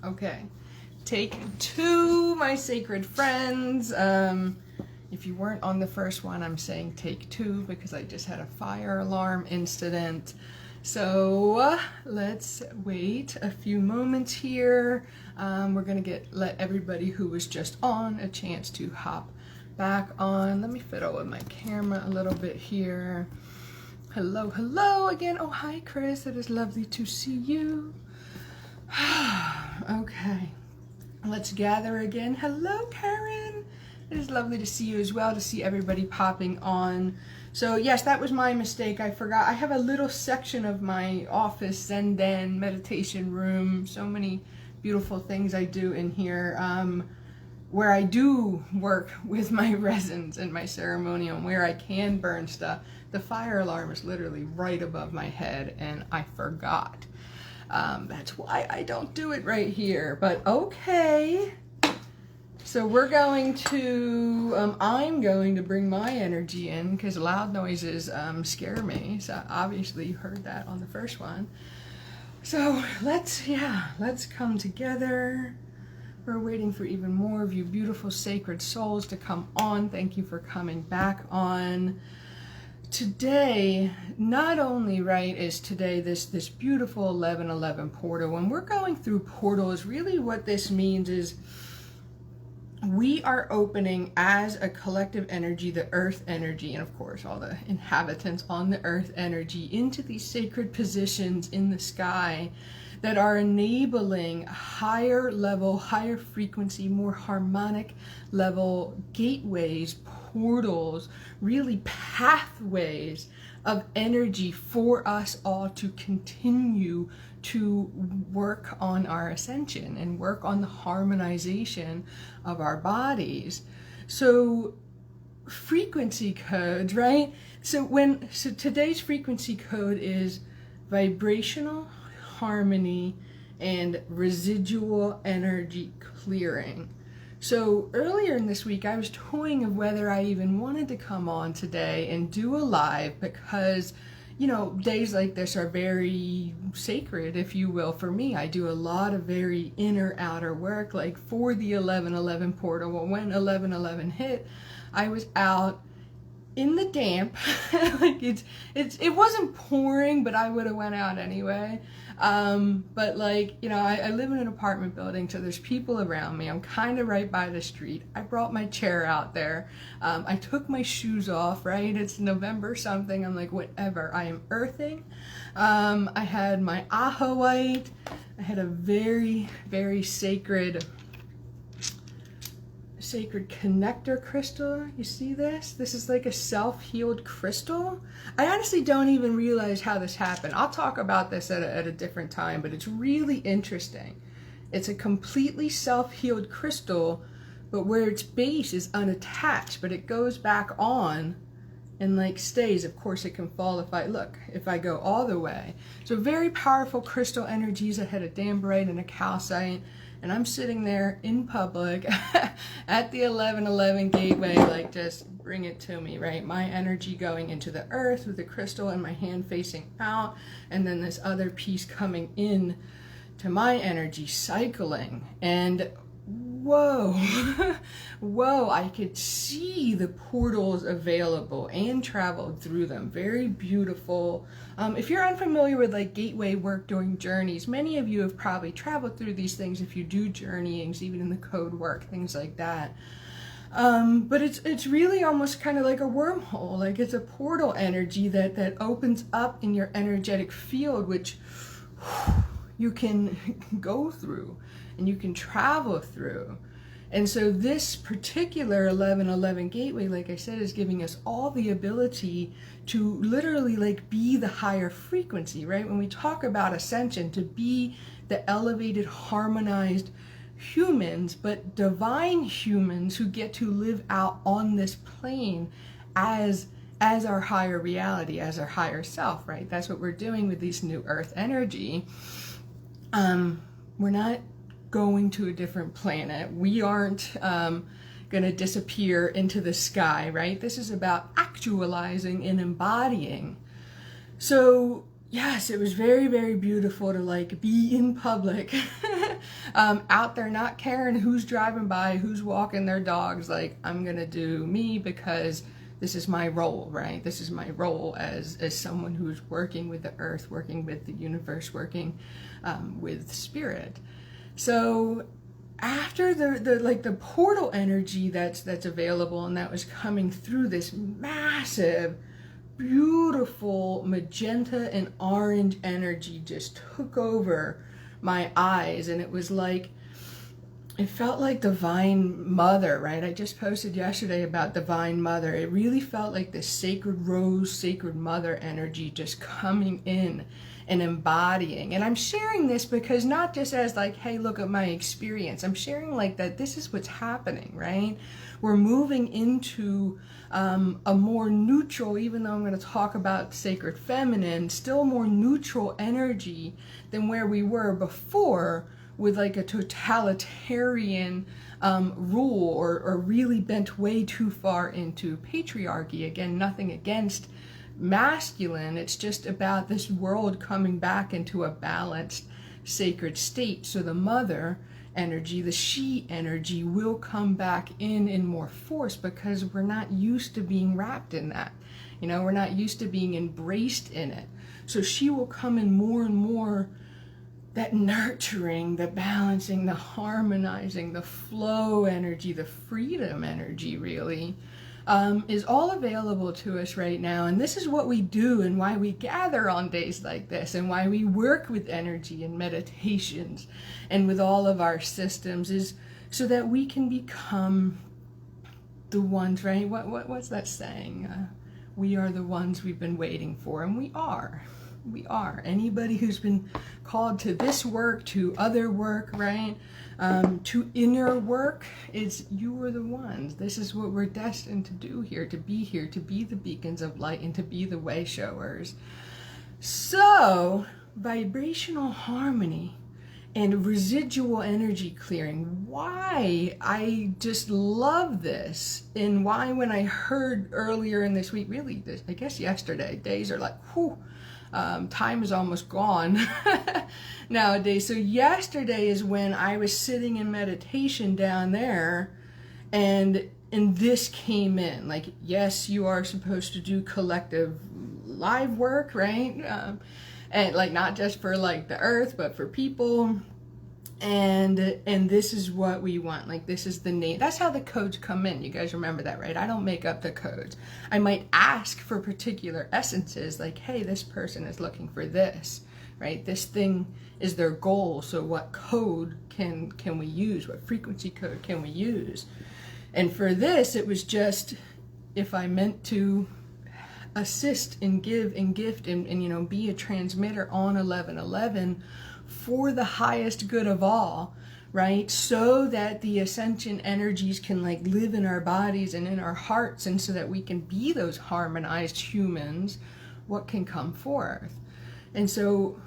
Okay, take two, my sacred friends. If you weren't on the first one, I'm saying take two because I just had a fire alarm incident. So let's wait a few moments here. We're gonna let everybody who was just on a chance to hop back on. Let me fiddle with my camera a little bit here. Hello, hello again. Oh, hi, Chris. It is lovely to see you. Okay, let's gather again. Hello, Karen. It is lovely to see you as well, to see everybody popping on. So yes, that was my mistake. I forgot. I have a little section of my office, Zen Den, meditation room. So many beautiful things I do in here, where I do work with my resins and my ceremonial, and where I can burn stuff. The fire alarm is literally right above my head, and I forgot. That's why I don't do it right here, but okay. So we're going to, I'm going to bring my energy in because loud noises scare me. So obviously you heard that on the first one. So let's come together. We're waiting for even more of you beautiful sacred souls to come on. Thank you for coming back on. Today, not only, right, is today this beautiful 11/11 portal. When we're going through portals, really what this means is we are opening as a collective energy, the earth energy, and of course all the inhabitants on the earth energy, into these sacred positions in the sky that are enabling higher level, higher frequency, more harmonic level gateways, portals, really pathways of energy for us all to continue to work on our ascension and work on the harmonization of our bodies. So frequency codes, right? So today's frequency code is vibrational harmony and residual energy clearing. So earlier in this week, I was toying of whether I even wanted to come on today and do a live because, you know, days like this are very sacred, if you will, for me. I do a lot of very inner outer work, like for the 11/11 portal. Well, when 11/11 hit, I was out in the damp. Like it wasn't pouring, but I would have went out anyway. But like, you know, I live in an apartment building, so there's people around me. I'm kind of right by the street. I brought my chair out there. I took my shoes off, right? It's November something. I'm like, whatever. I am earthing. I had my ahawite. I had a very, very sacred connector crystal. You see this? This is like a self-healed crystal. I honestly don't even realize how this happened. I'll talk about this at a different time, but it's really interesting. It's a completely self-healed crystal, but where its base is unattached, but it goes back on and like stays. Of course it can fall if I go all the way. So very powerful crystal energies. I had a dambrite and a calcite. And I'm sitting there in public at the 11/11 gateway, like, just bring it to me, right? My energy going into the earth with the crystal and my hand facing out, and then this other piece coming in to my energy, cycling. And whoa, whoa, I could see the portals available and traveled through them. Very beautiful. If you're unfamiliar with like gateway work during journeys, many of you have probably traveled through these things if you do journeyings, even in the code work, things like that. But it's really almost kind of like a wormhole. Like it's a portal energy that opens up in your energetic field, which you can go through and you can travel through. And so this particular 11/11 gateway, like I said, is giving us all the ability to literally like be the higher frequency, right? When we talk about ascension, to be the elevated, harmonized humans, but divine humans who get to live out on this plane as our higher reality, as our higher self, right? That's what we're doing with these new earth energy. We're not going to a different planet. We aren't going to disappear into the sky, right? This is about actualizing and embodying. So yes, it was very, very beautiful to like be in public, out there not caring who's driving by, who's walking their dogs. Like, I'm gonna do me because this is my role, right? This is my role as someone who's working with the earth, working with the universe, working with spirit. So after the portal energy that's available and that was coming through, this massive, beautiful magenta and orange energy just took over my eyes, and it was like, it felt like Divine Mother, right? I just posted yesterday about Divine Mother. It really felt like this sacred rose, sacred mother energy just coming in and embodying. And I'm sharing this because not just as like, hey, look at my experience. I'm sharing like that this is what's happening, right? We're moving into a more neutral, even though I'm going to talk about sacred feminine, still more neutral energy than where we were before, with like a totalitarian rule, or really bent way too far into patriarchy. Again, nothing against masculine, it's just about this world coming back into a balanced sacred state. So the mother energy, the she energy, will come back in more force, because we're not used to being wrapped in that. You know, we're not used to being embraced in it. So she will come in more and more, that nurturing, the balancing, the harmonizing, the flow energy, the freedom energy, really, is all available to us right now. And this is what we do, and why we gather on days like this, and why we work with energy and meditations and with all of our systems, is so that we can become the ones, right? What's that saying? We are the ones we've been waiting for, and we are. We are. Anybody who's been called to this work, to other work, right? To inner work, you are the ones. This is what we're destined to do here, to be the beacons of light, and to be the way showers. So, vibrational harmony and residual energy clearing. Why I just love this, and why when I heard earlier in this week, really, I guess yesterday, days are like, whew, time is almost gone nowadays. So yesterday is when I was sitting in meditation down there, and this came in. Like, yes, you are supposed to do collective live work, right? And like, not just for like the earth, but for people. And this is what we want. Like, this is the name. That's how the codes come in. You guys remember that, right? I don't make up the codes. I might ask for particular essences, like, hey, this person is looking for this, right? This thing is their goal. So what code can we use? What frequency code can we use? And for this, it was just, if I meant to assist and give and gift and you know, be a transmitter on 1111 for the highest good of all, right? So that the ascension energies can like live in our bodies and in our hearts, and so that we can be those harmonized humans, what can come forth. And so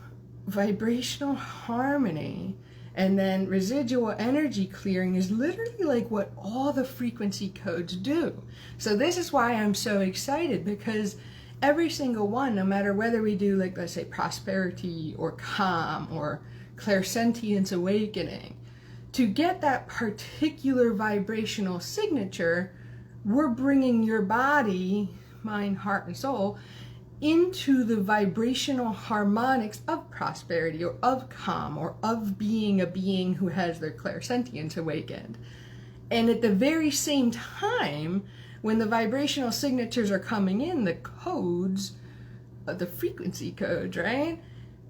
vibrational harmony and then residual energy clearing is literally like what all the frequency codes do. So this is why I'm so excited, because every single one, no matter whether we do, like, let's say prosperity or calm or clairsentience awakening, to get that particular vibrational signature, we're bringing your body, mind, heart, and soul into the vibrational harmonics of prosperity or of calm or of being a being who has their clairsentience awakened. And at the very same time, when the vibrational signatures are coming in, the codes, the frequency codes, right?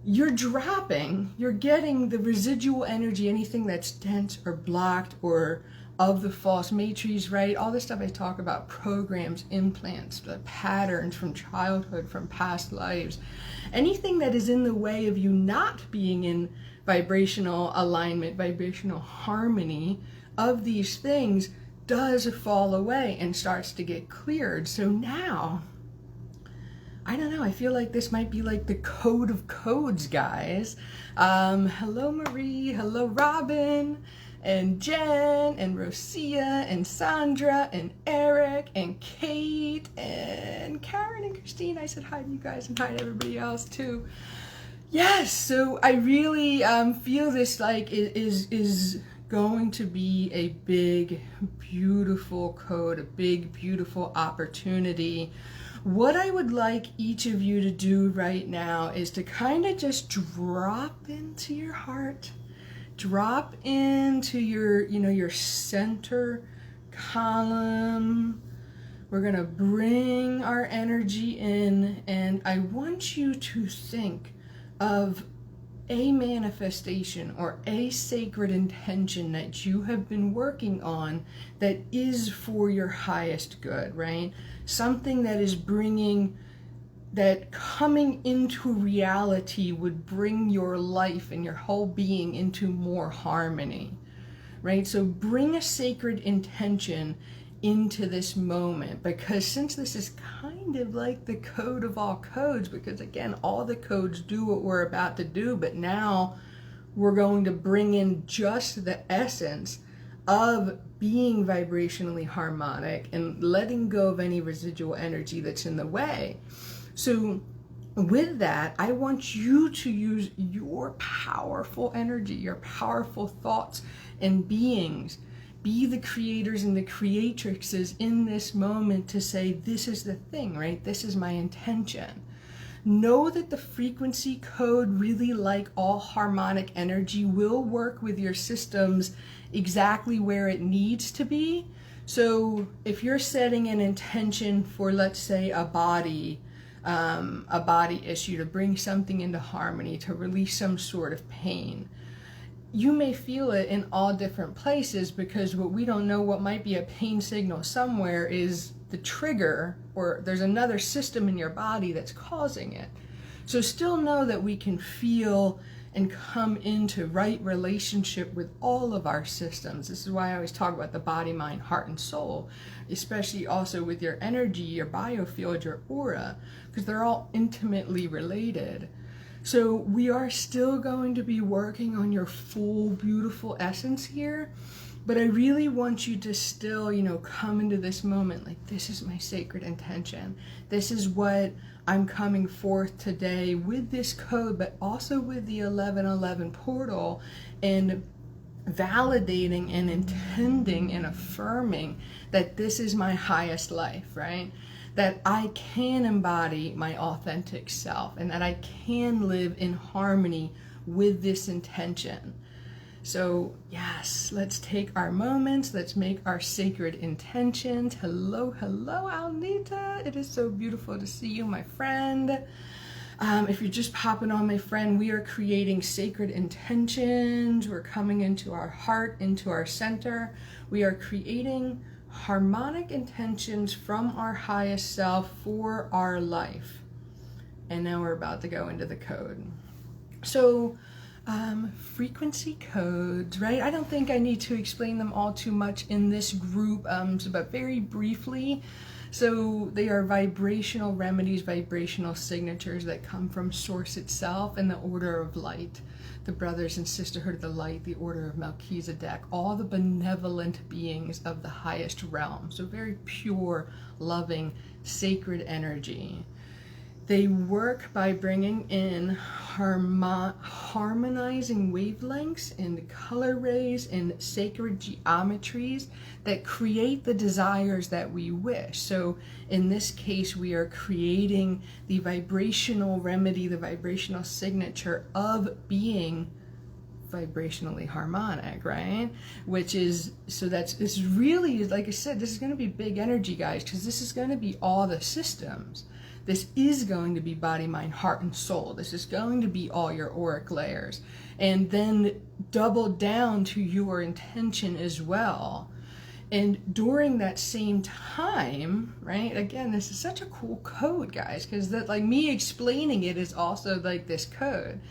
You're dropping, you're getting the residual energy, anything that's dense or blocked or of the false matrices, right? All this stuff I talk about, programs, implants, the patterns from childhood, from past lives, anything that is in the way of you not being in vibrational alignment, vibrational harmony of these things, does fall away and starts to get cleared. So now, I don't know, I feel like this might be like the code of codes, guys. Hello Marie, hello Robin. and Jen and Rosia and Sandra and Eric and Kate and Karen and Christine. I said hi to you guys and hi to everybody else too. Yes, so I really feel this like is going to be a big, beautiful code, a big, beautiful opportunity. What I would like each of you to do right now is to kind of just drop into your heart, drop into your, your center column. We're gonna bring our energy in, and I want you to think of a manifestation or a sacred intention that you have been working on that is for your highest good, right? Something that is that coming into reality would bring your life and your whole being into more harmony, right? So bring a sacred intention into this moment, because since this is kind of like the code of all codes, because again, all the codes do what we're about to do, but now we're going to bring in just the essence of being vibrationally harmonic and letting go of any residual energy that's in the way. So with that, I want you to use your powerful energy, your powerful thoughts and beings. Be the creators and the creatrixes in this moment to say, this is the thing, right? This is my intention. Know that the frequency code, really like all harmonic energy, will work with your systems exactly where it needs to be. So if you're setting an intention for, let's say, a body issue, to bring something into harmony, to release some sort of pain, you may feel it in all different places, because what we don't know, what might be a pain signal somewhere, is the trigger, or there's another system in your body that's causing it. So still know that we can feel and come into right relationship with all of our systems. This is why I always talk about the body, mind, heart, and soul, especially also with your energy, your biofield, your aura, because they're all intimately related. So we are still going to be working on your full, beautiful essence here, but I really want you to still, come into this moment like, this is my sacred intention. This is what I'm coming forth today with this code, but also with the 1111 portal, and validating and intending and affirming that this is my highest life, right? That I can embody my authentic self, and that I can live in harmony with this intention. So yes, let's take our moments, let's make our sacred intentions. Hello, Alnita. It is so beautiful to see you, my friend. If you're just popping on, my friend, we are creating sacred intentions. We're coming into our heart, into our center. We are creating harmonic intentions from our highest self for our life. And now we're about to go into the code. So frequency codes, right? I don't think I need to explain them all too much in this group, but very briefly. So they are vibrational remedies, vibrational signatures that come from Source itself and the Order of Light, the Brothers and Sisterhood of the Light, the Order of Melchizedek, all the benevolent beings of the highest realm. So very pure, loving, sacred energy. They work by bringing in harmonizing wavelengths and color rays and sacred geometries that create the desires that we wish. So in this case, we are creating the vibrational remedy, the vibrational signature of being vibrationally harmonic, right? Which is, so it's really, like I said, this is going to be big energy, guys, because this is going to be all the systems. This is going to be body, mind, heart, and soul. This is going to be all your auric layers. And then double down to your intention as well. And during that same time, right, again, this is such a cool code, guys, because that, like, me explaining it is also like this code.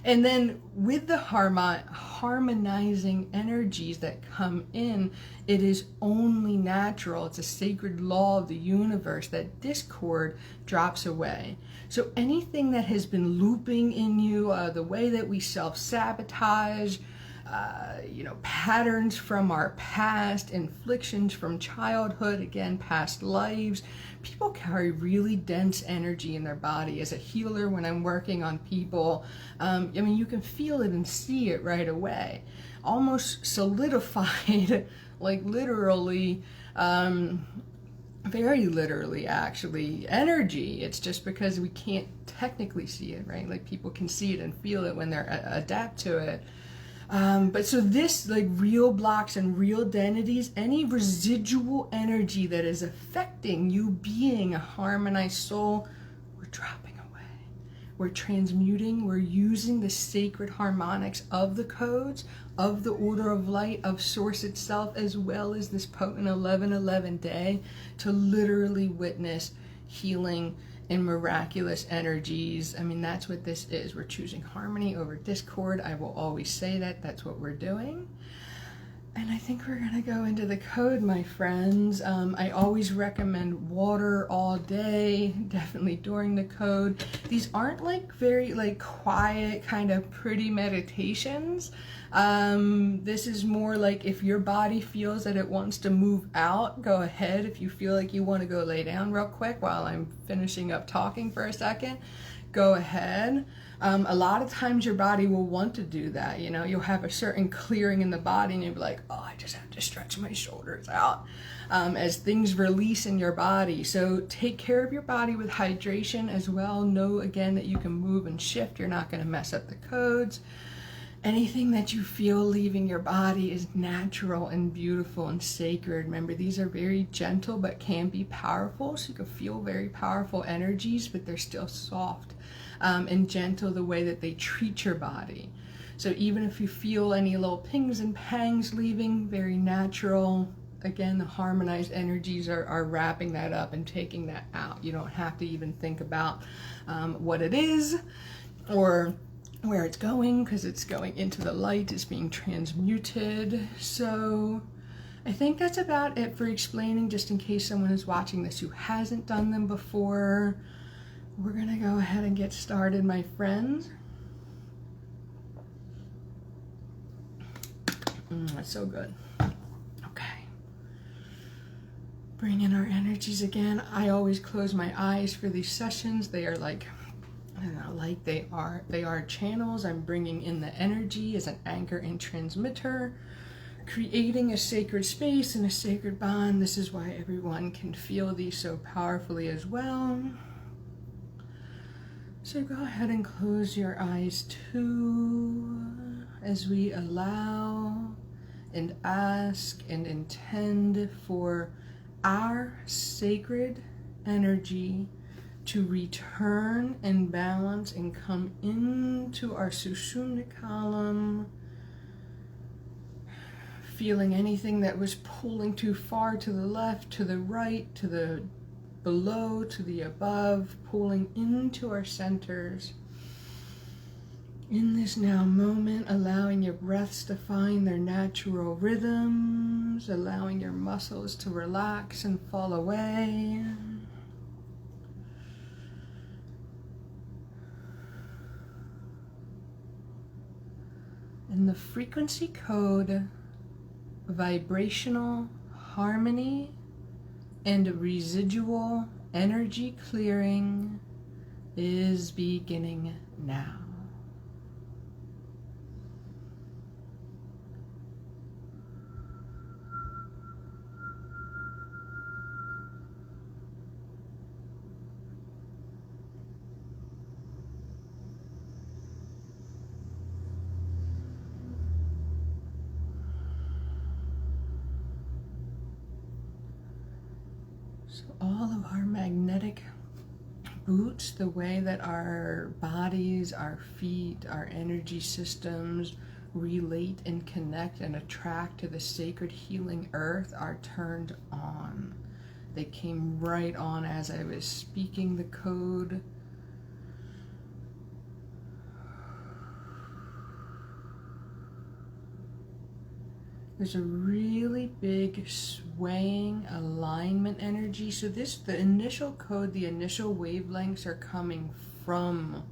And then with the harmonizing energies that come in, it is only natural, it's a sacred law of the universe that discord drops away. So anything that has been looping in you, the way that we self-sabotage, patterns from our past, inflictions from childhood, again, past lives. People carry really dense energy in their body. As a healer, when I'm working on people, you can feel it and see it right away, almost solidified, like literally, very literally actually, energy. It's just because we can't technically see it, right? Like people can see it and feel it when they're adapt to it. But so this, like real blocks and real identities, any residual energy that is affecting you being a harmonized soul, we're dropping away. We're transmuting, we're using the sacred harmonics of the codes, of the order of light, of source itself, as well as this potent 1111 day to literally witness healing and miraculous energies. I mean, that's what this is. We're choosing harmony over discord. I will always say that. That's what we're doing. And I think we're gonna go into the code, my friends. I always recommend water all day, definitely during the code. These aren't like very like quiet, kind of pretty meditations. This is more like if your body feels that it wants to move out, go ahead. If you feel like you want to go lay down real quick while I'm finishing up talking for a second, go ahead. A lot of times your body will want to do that. You'll have a certain clearing in the body and you'll be like, oh, I just have to stretch my shoulders out as things release in your body. So take care of your body with hydration as well. Know again that you can move and shift. You're not going to mess up the codes. Anything that you feel leaving your body is natural and beautiful and sacred. Remember, these are very gentle but can be powerful. So you can feel very powerful energies, but they're still soft and gentle the way that they treat your body. So even if you feel any little pings and pangs leaving, very natural. Again, the harmonized energies are wrapping that up and taking that out. You don't have to even think about what it is or where it's going, because it's going into the light, it's being transmuted. So I think that's about it for explaining, just in case someone is watching this who hasn't done them before. We're gonna go ahead and get started, my friends. That's so good. Okay. Bring in our energies again. I always close my eyes for these sessions. They are like, I don't know, like they are channels. I'm bringing in the energy as an anchor and transmitter, creating a sacred space and a sacred bond. This is why everyone can feel these so powerfully as well. So go ahead and close your eyes too, as we allow and ask and intend for our sacred energy to return and balance and come into our Sushumna column, feeling anything that was pulling too far to the left, to the right, to the below, to the above, pulling into our centers. In this now moment, allowing your breaths to find their natural rhythms, allowing your muscles to relax and fall away. And the frequency code, vibrational harmony and residual energy clearing, is beginning now. So all of our magnetic boots, the way that our bodies, our feet, our energy systems relate and connect and attract to the sacred healing earth, are turned on. They came right on as I was speaking the code. There's a really big swaying alignment energy. So the initial code, the initial wavelengths are coming from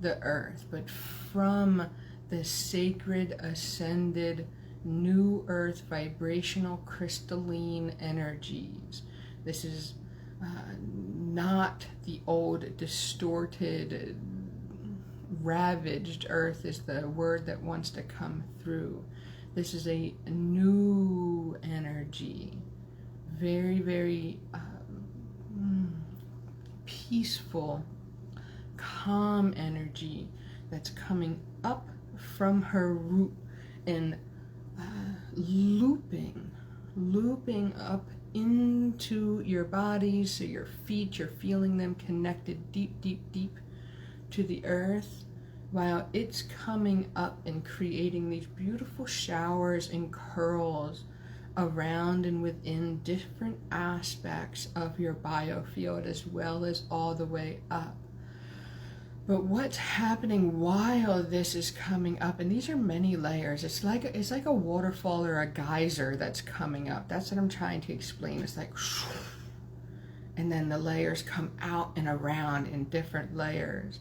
the earth, but from this sacred, ascended, new earth, vibrational, crystalline energies. This is not the old, distorted, ravaged earth is the word that wants to come through. This is a new energy, very, very peaceful, calm energy that's coming up from her root and looping up into your body, so your feet, you're feeling them connected deep, deep, deep to the earth, while it's coming up and creating these beautiful showers and curls around and within different aspects of your biofield, as well as all the way up. But what's happening while this is coming up, and these are many layers, it's like a waterfall or a geyser that's coming up. That's what I'm trying to explain. It's like, and then the layers come out and around in different layers.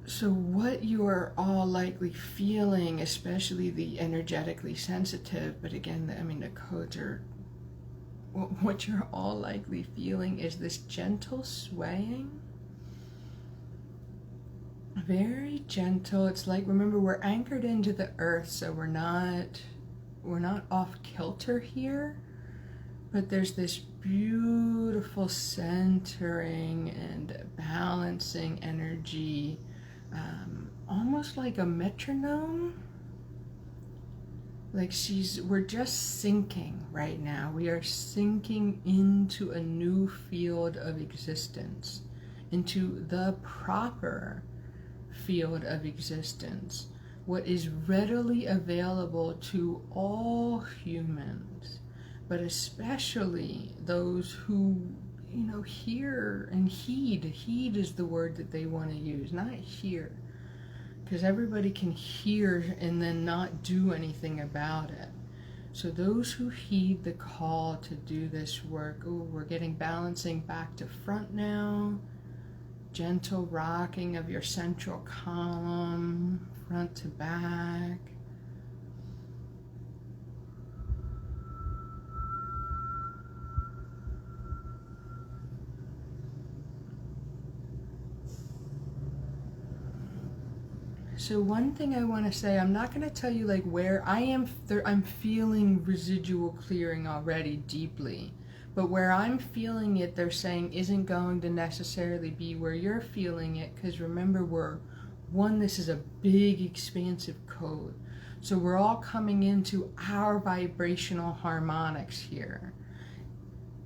So what you are all likely feeling, especially the energetically sensitive, but again, I mean, the codes are, what you're all likely feeling is this gentle swaying. Very gentle. It's like, remember, we're anchored into the earth, so we're not off kilter here, but there's this beautiful centering and balancing energy, almost like a metronome. Like we're just sinking right now. We are sinking into a new field of existence, into the proper field of existence, what is readily available to all humans, but especially those who, you know, hear and heed. Heed is the word that they want to use, not hear, because everybody can hear and then not do anything about it. So those who heed the call to do this work, we're getting balancing back to front now. Gentle rocking of your central column, front to back. So one thing I want to say, I'm not going to tell you like where I am. I'm feeling residual clearing already deeply. But where I'm feeling it, they're saying isn't going to necessarily be where you're feeling it, because remember, this is a big, expansive code. So we're all coming into our vibrational harmonics here,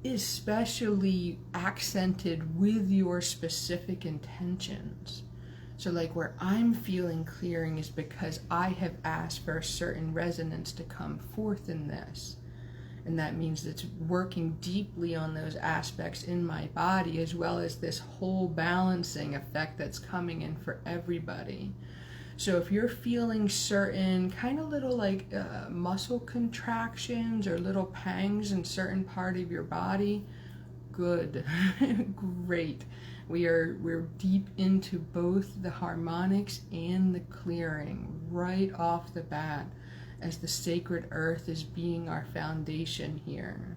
especially accented with your specific intentions. So like where I'm feeling clearing is because I have asked for a certain resonance to come forth in this. And that means it's working deeply on those aspects in my body, as well as this whole balancing effect that's coming in for everybody. So if you're feeling certain kind of little like muscle contractions or little pangs in certain part of your body, good, great. We're deep into both the harmonics and the clearing right off the bat, as the sacred earth is being our foundation here.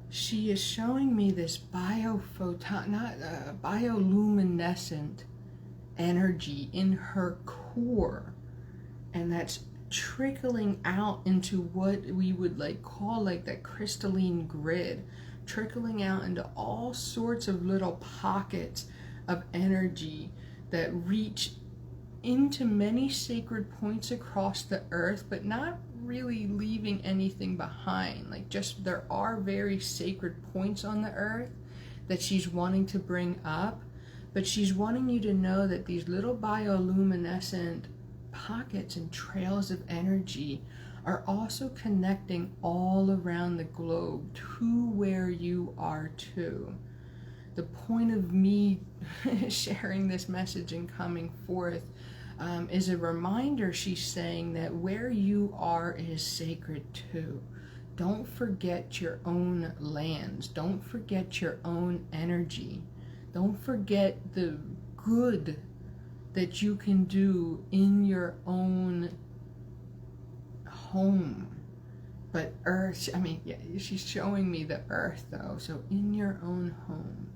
She is showing me this bioluminescent energy in her core, and that's trickling out into what we would like call like that crystalline grid, trickling out into all sorts of little pockets of energy that reach into many sacred points across the earth, but not really leaving anything behind. Like, just there are very sacred points on the earth that she's wanting to bring up, but she's wanting you to know that these little bioluminescent pockets and trails of energy are also connecting all around the globe to where you are too. The point of me sharing this message and coming forth is a reminder. She's saying that where you are is sacred too. don't forget your own lands. Don't forget your own energy. Don't forget the good that you can do in your own home. But earth, I mean, yeah, she's showing me the earth though. So in your own home,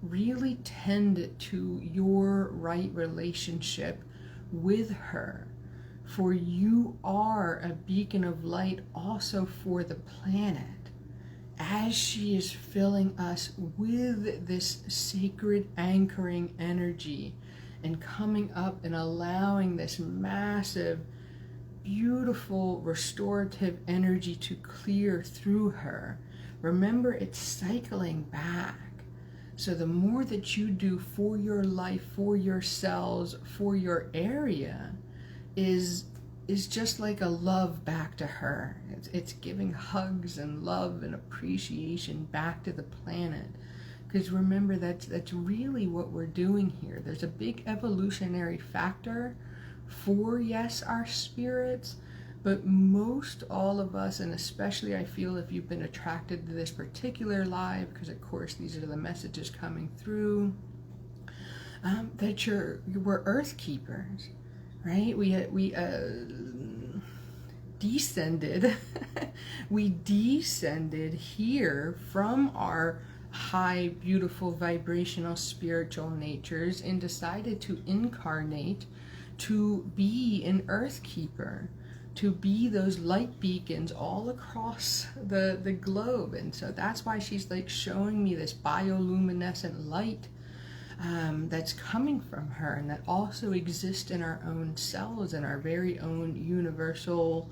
really tend to your right relationship with her. For you are a beacon of light also for the planet, as she is filling us with this sacred anchoring energy and coming up and allowing this massive, beautiful, restorative energy to clear through her. Remember, it's cycling back. So the more that you do for your life, for your cells, for your area, is just like a love back to her. It's giving hugs and love and appreciation back to the planet. Because remember, that's really what we're doing here. There's a big evolutionary factor for, yes, our spirits, but most all of us, and especially I feel if you've been attracted to this particular live, because of course these are the messages coming through, that we're earth keepers. Right? We descended, we descended here from our high, beautiful, vibrational, spiritual natures and decided to incarnate to be an earth keeper, to be those light beacons all across the globe. And so that's why she's like showing me this bioluminescent light that's coming from her, and that also exists in our own cells and our very own universal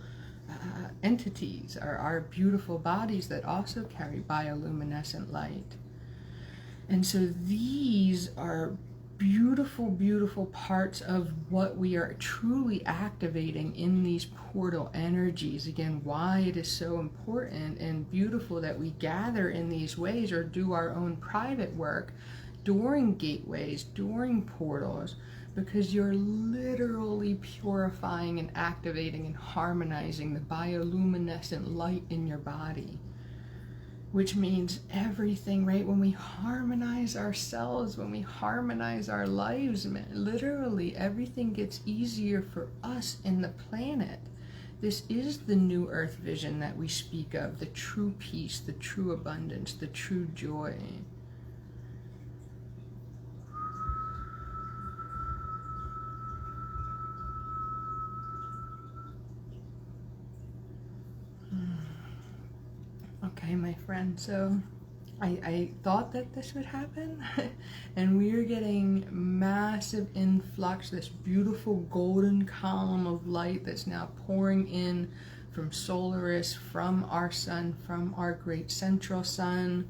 entities, our beautiful bodies that also carry bioluminescent light. And so these are beautiful, beautiful parts of what we are truly activating in these portal energies. Again, why it is so important and beautiful that we gather in these ways or do our own private work during gateways, during portals, because you're literally purifying and activating and harmonizing the bioluminescent light in your body. Which means everything, right? When we harmonize ourselves, when we harmonize our lives, literally everything gets easier for us and the planet. This is the new earth vision that we speak of, the true peace, the true abundance, the true joy. Okay, my friend, so I thought that this would happen, and we are getting massive influx, this beautiful golden column of light that's now pouring in from Solaris, from our sun, from our great central sun.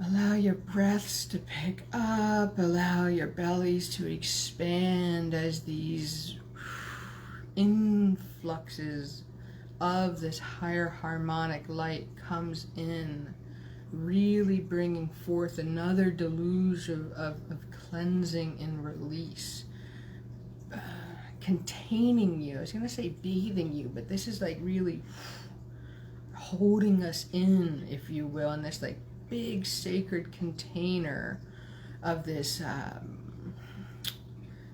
Allow your breaths to pick up, allow your bellies to expand as these influxes of this higher harmonic light comes in, really bringing forth another deluge of cleansing and release, containing you. I was going to say bathing you, but this is like really holding us in, if you will, in this like big sacred container of this.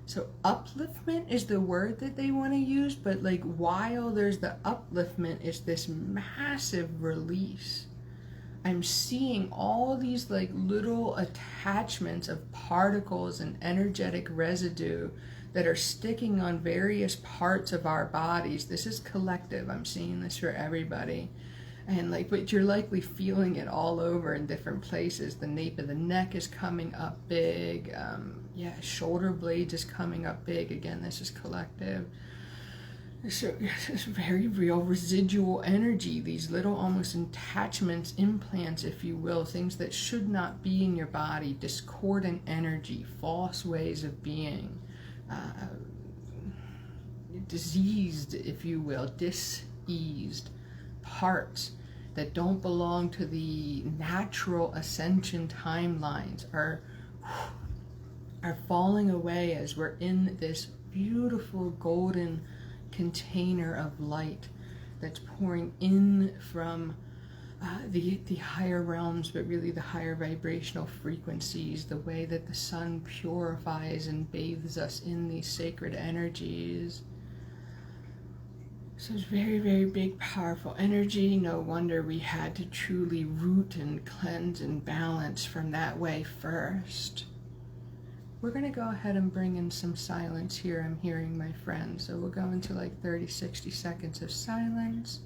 So upliftment is the word that they want to use, but like while there's the upliftment, is this massive release. I'm seeing all these like little attachments of particles and energetic residue that are sticking on various parts of our bodies. This is collective. I'm seeing this for everybody. And like, but you're likely feeling it all over in different places. The nape of the neck is coming up big. Shoulder blades is coming up big. Again, this is collective. So it's very real residual energy. These little almost attachments, implants, if you will, things that should not be in your body. Discordant energy, false ways of being, diseased, if you will, diseased parts that don't belong to the natural ascension timelines are are falling away as we're in this beautiful golden container of light that's pouring in from the higher realms, but really the higher vibrational frequencies, the way that the sun purifies and bathes us in these sacred energies. So it's very, very big, powerful energy. No wonder we had to truly root and cleanse and balance from that way first. We're going to go ahead and bring in some silence here. I'm hearing my friends. So we'll go into like 30, 60 seconds of silence.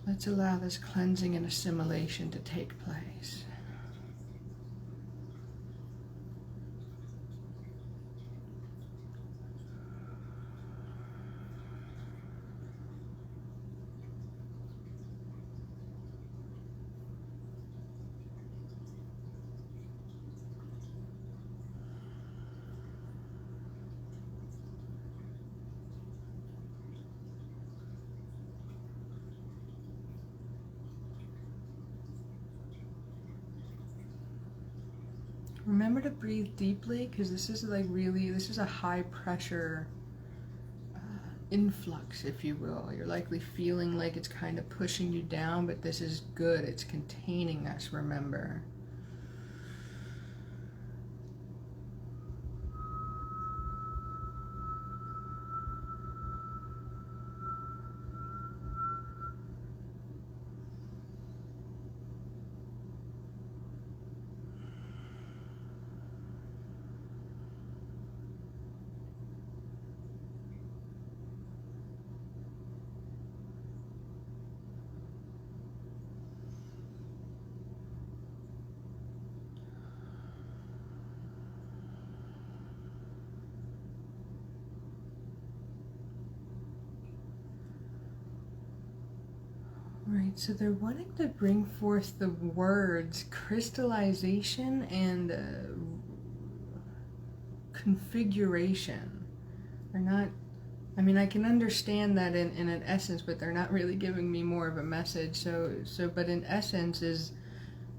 Let's allow this cleansing and assimilation to take place. Remember to breathe deeply, because this is like really, this is a high pressure influx, if you will. You're likely feeling like it's kind of pushing you down, but this is good. It's containing us, remember. Right, so they're wanting to bring forth the words crystallization and configuration. They're not, I mean, I can understand that in an essence, but they're not really giving me more of a message. But in essence is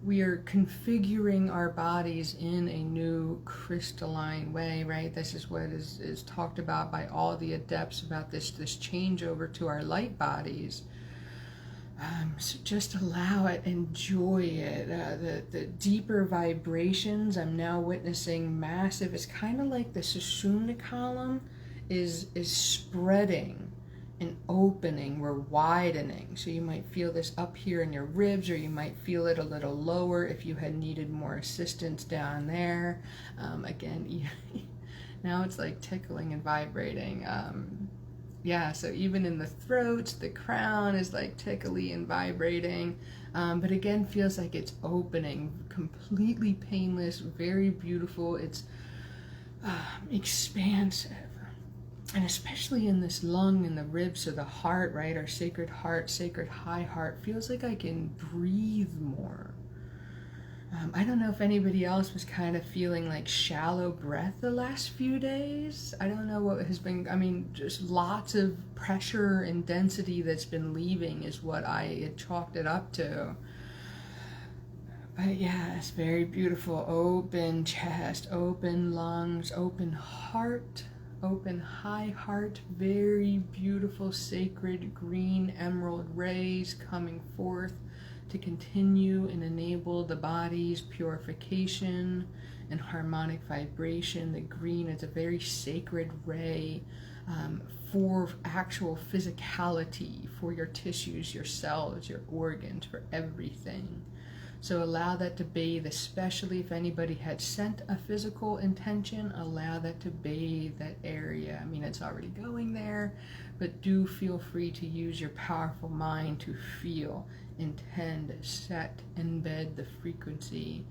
we are configuring our bodies in a new crystalline way, right? This is what is talked about by all the adepts about this changeover to our light bodies. So just allow it, enjoy it. The deeper vibrations, I'm now witnessing massive. It's kind of like the Sushumna column is spreading and opening. We're widening. So you might feel this up here in your ribs, or you might feel it a little lower if you had needed more assistance down there. Again, now it's like tickling and vibrating. Yeah, so even in the throat, the crown is like tickly and vibrating, but again feels like it's opening, completely painless, very beautiful. It's expansive, and especially in this lung and the ribs, so the heart, right, our sacred heart, sacred high heart, feels like I can breathe more. I don't know if anybody else was kind of feeling like shallow breath the last few days. I don't know what has been, I mean, just lots of pressure and density that's been leaving is what I had chalked it up to. But yeah, it's very beautiful. Open chest, open lungs, open heart, open high heart. Very beautiful, sacred green emerald rays coming forth to continue and enable the body's purification and harmonic vibration. The green is a very sacred ray for actual physicality, for your tissues, your cells, your organs, for everything. So allow that to bathe, especially if anybody had sent a physical intention, allow that to bathe that area. I mean, it's already going there, but do feel free to use your powerful mind to feel, intend, set, embed the frequency.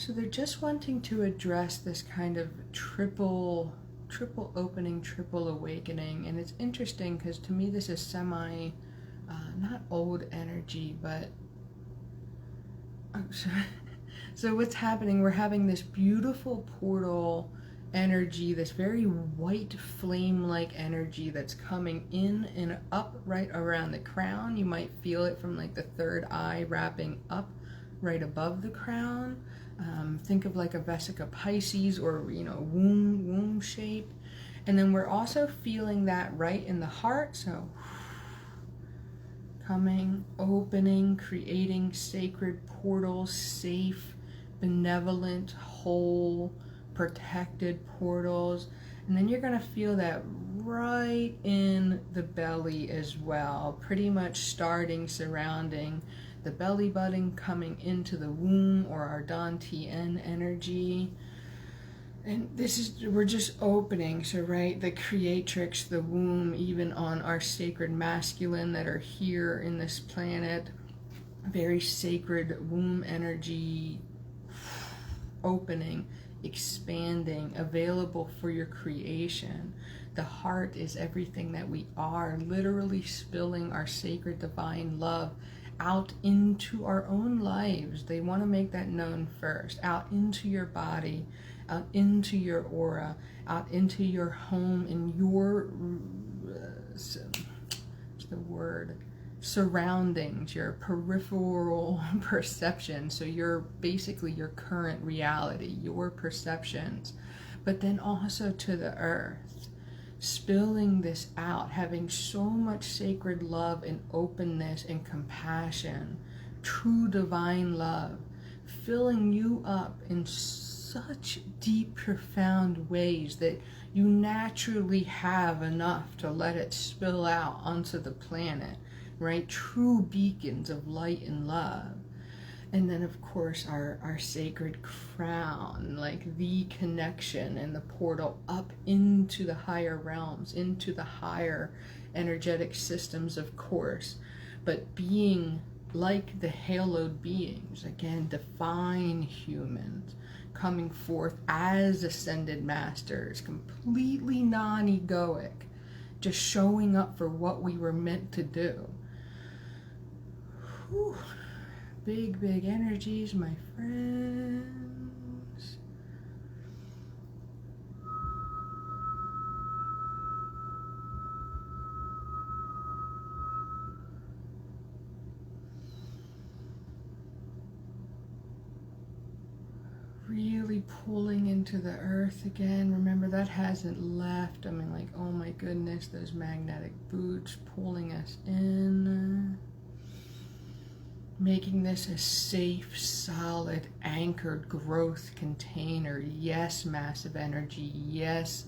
So they're just wanting to address this kind of triple opening, triple awakening. And it's interesting because to me this is semi, not old energy, but so what's happening, we're having this beautiful portal energy, this very white flame-like energy that's coming in and up right around the crown. You might feel it from like the third eye wrapping up right above the crown. Think of like a Vesica Pisces or, you know, womb shape. And then we're also feeling that right in the heart. So coming, opening, creating sacred portals, safe, benevolent, whole, protected portals. And then you're going to feel that right in the belly as well, pretty much starting, surrounding the belly button, coming into the womb or our Dantian energy. And this is, we're just opening, so right, the creatrix, the womb, even on our sacred masculine that are here in this planet, very sacred womb energy, opening, expanding, available for your creation. The heart is everything that we are, literally spilling our sacred divine love out into our own lives. They want to make that known first, out into your body, out into your aura, out into your home and your, what's the word, surroundings, your peripheral perception. So you're basically your current reality, your perceptions, but then also to the earth, spilling this out, having so much sacred love and openness and compassion, true divine love, filling you up in such deep, profound ways that you naturally have enough to let it spill out onto the planet, right? True beacons of light and love. And then, of course, our sacred crown, like the connection and the portal up into the higher realms, into the higher energetic systems, of course, but being like the haloed beings, again, divine humans, coming forth as ascended masters, completely non-egoic, just showing up for what we were meant to do. Whew. Big, big energies, my friends. Really pulling into the earth again. Remember, that hasn't left. I mean, like, oh my goodness, those magnetic boots pulling us in. Making this a safe, solid, anchored growth container. Yes, massive energy. Yes,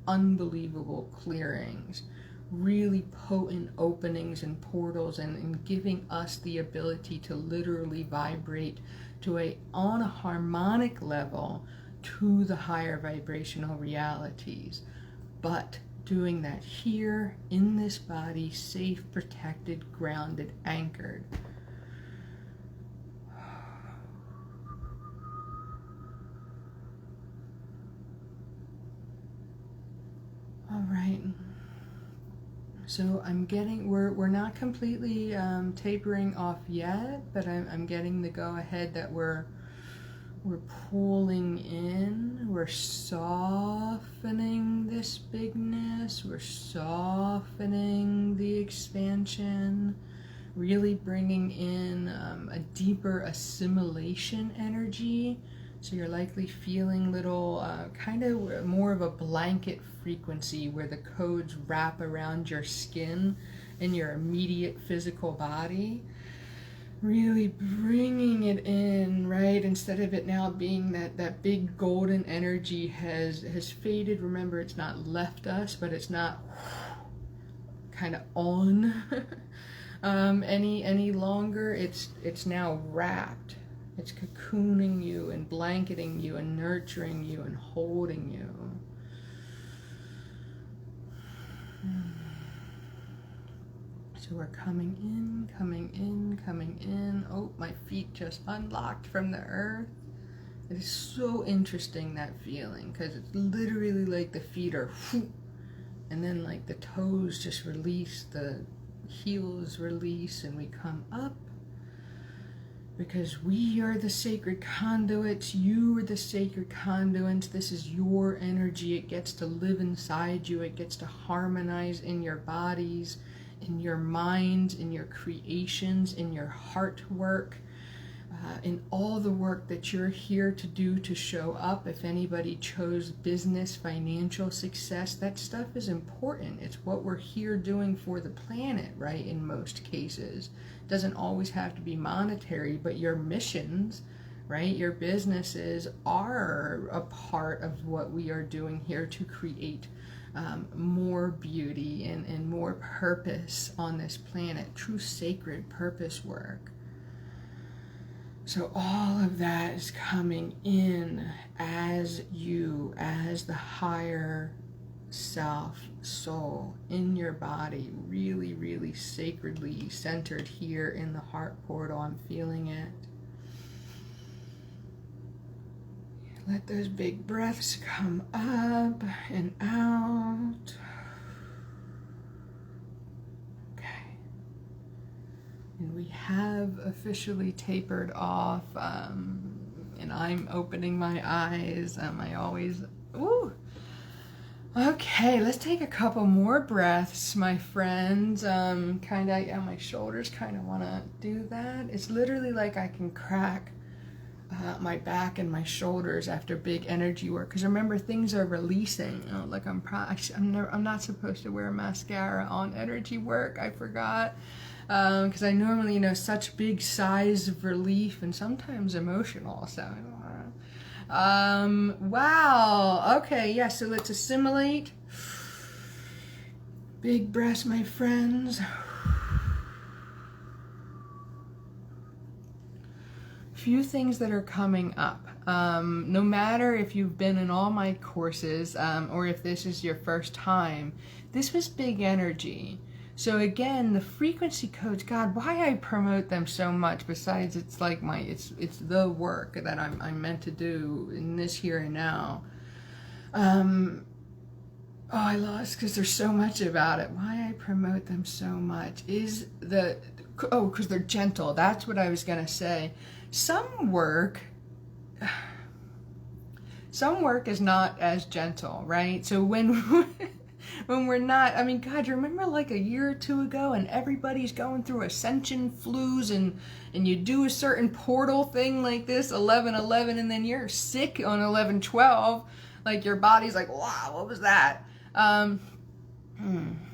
unbelievable clearings. Really potent openings and portals, and giving us the ability to literally vibrate on a harmonic level to the higher vibrational realities. But doing that here in this body, safe, protected, grounded, anchored. All right, so I'm getting, we're not completely tapering off yet, but I'm getting the go-ahead that we're pulling in, we're softening this bigness, we're softening the expansion, really bringing in a deeper assimilation energy. So you're likely feeling little, kind of more of a blanket frequency where the codes wrap around your skin and your immediate physical body. Really bringing it in, right? Instead of it now being that big golden energy has faded. Remember, it's not left us, but it's not kind of on any longer. It's now wrapped. It's cocooning you and blanketing you and nurturing you and holding you. So we're coming in, coming in, coming in. Oh, my feet just unlocked from the earth. It is so interesting, that feeling, because it's literally like the feet are, and then like the toes just release, the heels release, and we come up. Because we are the sacred conduits, you are the sacred conduits, this is your energy, it gets to live inside you, it gets to harmonize in your bodies, in your mind, in your creations, in your heart work, in all the work that you're here to do to show up. If anybody chose business, financial success, that stuff is important. It's what we're here doing for the planet, right? In most cases. It doesn't always have to be monetary, but your missions, right? Your businesses are a part of what we are doing here to create more beauty and more purpose on this planet. True sacred purpose work. So all of that is coming in as you, as the higher self, soul, in your body, really, really sacredly centered here in the heart portal. I'm feeling it. Let those big breaths come up and out. And we have officially tapered off, and I'm opening my eyes. I always, ooh. Okay, let's take a couple more breaths, my friends. Yeah, my shoulders kind of want to do that. It's literally like I can crack my back and my shoulders after big energy work. Because remember, things are releasing. Oh, like I'm not supposed to wear mascara on energy work. I forgot. Because I normally, such big sighs of relief and sometimes emotional. So, wow. Okay, yeah, so let's assimilate. Big breaths, my friends. Few things that are coming up. No matter if you've been in all my courses or if this is your first time, this was big energy. So again, the frequency codes, God, why I promote them so much, besides it's like it's the work that I'm meant to do in this here and now. I lost, because there's so much about it. Why I promote them so much is because they're gentle. That's what I was going to say. Some work is not as gentle, right? So when we're not, God, you remember like a year or two ago and everybody's going through ascension flus and you do a certain portal thing like this, 11/11, and then you're sick on 11/12, like your body's like, wow, what was that? I'm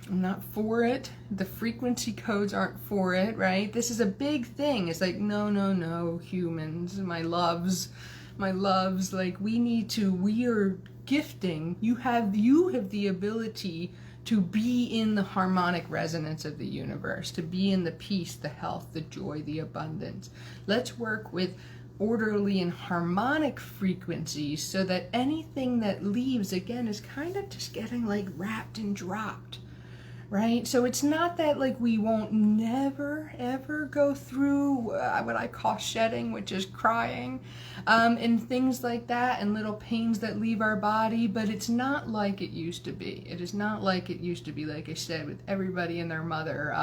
not for it. The frequency codes aren't for it, right? This is a big thing. It's like, no, humans, my loves, like we are gifting. You have the ability to be in the harmonic resonance of the universe, to be in the peace, the health, the joy, the abundance. Let's work with orderly and harmonic frequencies so that anything that leaves, again, is kind of just getting like wrapped and dropped, right? So it's not that like we won't never ever go through what I call shedding, which is crying, and things like that, and little pains that leave our body, but it's not like it used to be. It is not like it used to be, like I said, with everybody and their mother,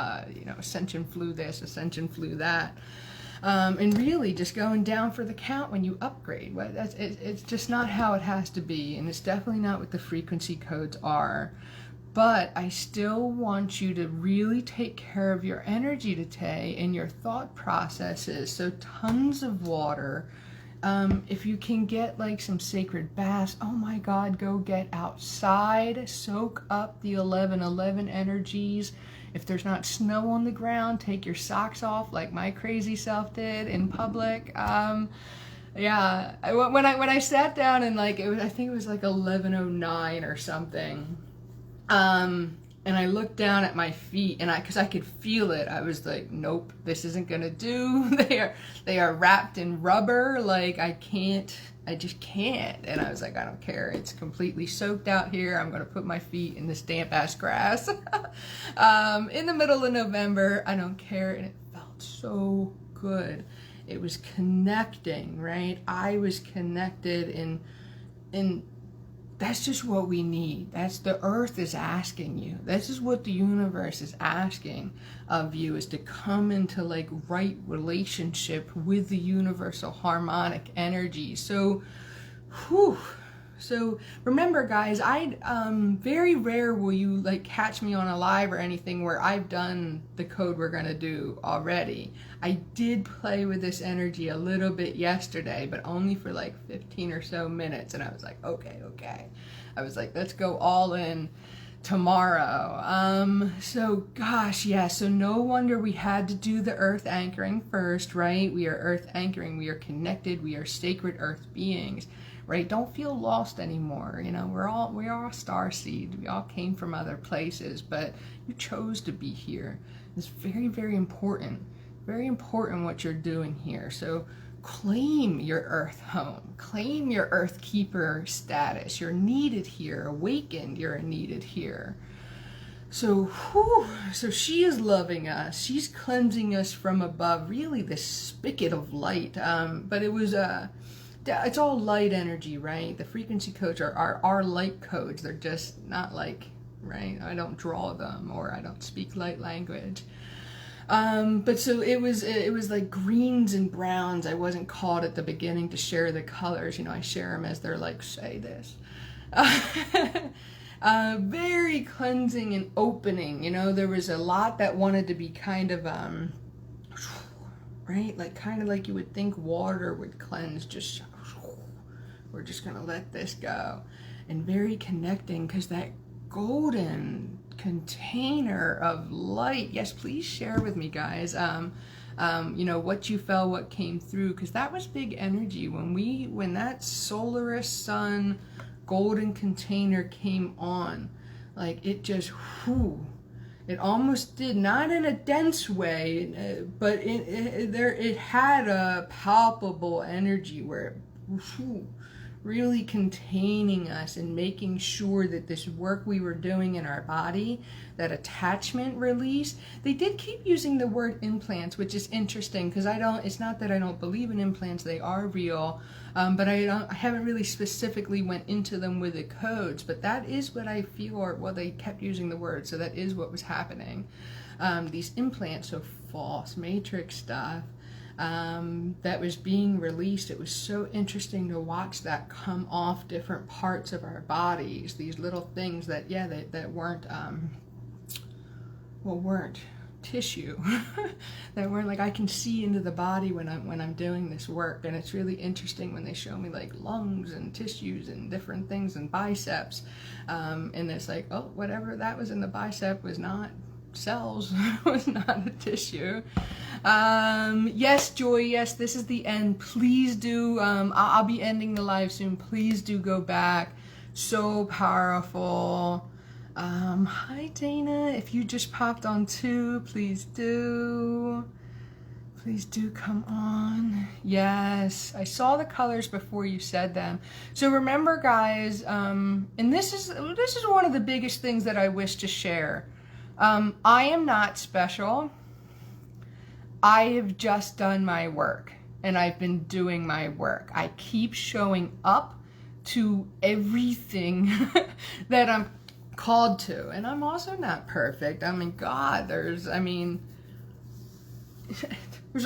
ascension flu this, ascension flu that. And really just going down for the count when you upgrade. It's just not how it has to be, and it's definitely not what the frequency codes are. But I still want you to really take care of your energy today and your thought processes. So tons of water. If you can get like some sacred baths, oh my God, go get outside, soak up the 11/11 energies. If there's not snow on the ground, take your socks off like my crazy self did in public. Yeah, when I sat down and like I think it was like 11:09 or something. And I looked down at my feet, and because I could feel it, I was like, nope, this isn't gonna do. They are wrapped in rubber. Like I just can't. And I was like, I don't care. It's completely soaked out here. I'm gonna put my feet in this damp ass grass in the middle of November. I don't care, and it felt so good. It was connecting, right? I was connected, and that's just what we need. That's the earth is asking you. This is what the universe is asking of you, is to come into like right relationship with the universal harmonic energy. So, whew. So remember, guys, very rare will you like catch me on a live or anything where I've done the code we're gonna do already. I did play with this energy a little bit yesterday, but only for like 15 or so minutes, and I was like, okay. I was like, let's go all in tomorrow. So gosh, yeah, so no wonder we had to do the earth anchoring first, right? We are earth anchoring, we are connected, we are sacred earth beings. Right? Don't feel lost anymore. You know, we're all star seed. We all came from other places, but you chose to be here. It's very, very important. Very important what you're doing here. So claim your earth home. Claim your earth keeper status. You're needed here. Awakened, you're needed here. So, whew, so she is loving us. She's cleansing us from above. Really, this spigot of light. But it was it's all light energy, right? The frequency codes are light codes. They're just not like, right? I don't draw them, or I don't speak light language. But so it was like greens and browns. I wasn't called at the beginning to share the colors. You know, I share them as they're like, say this. Very cleansing and opening. You know, there was a lot that wanted to be kind of, right? Like kind of like you would think water would cleanse, just we're just gonna let this go. And very connecting, because that golden container of light, yes, please share with me, guys, you know, what you felt, what came through, because that was big energy when that Solaris Sun golden container came on. Like it just, whew, it almost did, not in a dense way, but it had a palpable energy where it, whew, really containing us and making sure that this work we were doing in our body, that attachment release. They did keep using the word implants, which is interesting, because it's not that I don't believe in implants, they are real, but I haven't really specifically went into them with the codes, but that is what I feel, or well, they kept using the word, so that is what was happening. These implants, so false matrix stuff, that was being released. It was so interesting to watch that come off different parts of our bodies, these little things that, yeah, that weren't, weren't tissue, that weren't like, I can see into the body when I'm doing this work. And it's really interesting when they show me like lungs and tissues and different things and biceps, and it's like, oh, whatever that was in the bicep was not cells, was not a tissue. Yes, Joy, yes, this is the end. Please do, I'll be ending the live soon. Please do go back. So powerful. Hi Dana, if you just popped on too, please do come on. Yes, I saw the colors before you said them. So remember, guys, and this is one of the biggest things that I wish to share. I am not special. I have just done my work, and I've been doing my work. I keep showing up to everything that I'm called to, and I'm also not perfect. I mean, God, there's a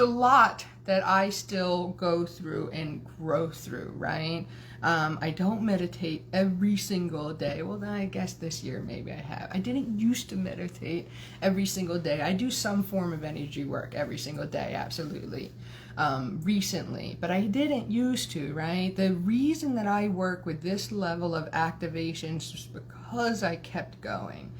lot that I still go through and grow through, right? I don't meditate every single day. Well, then I guess this year maybe I have. I didn't used to meditate every single day. I do some form of energy work every single day, absolutely, recently, but I didn't used to, right? The reason that I work with this level of activations is because I kept going.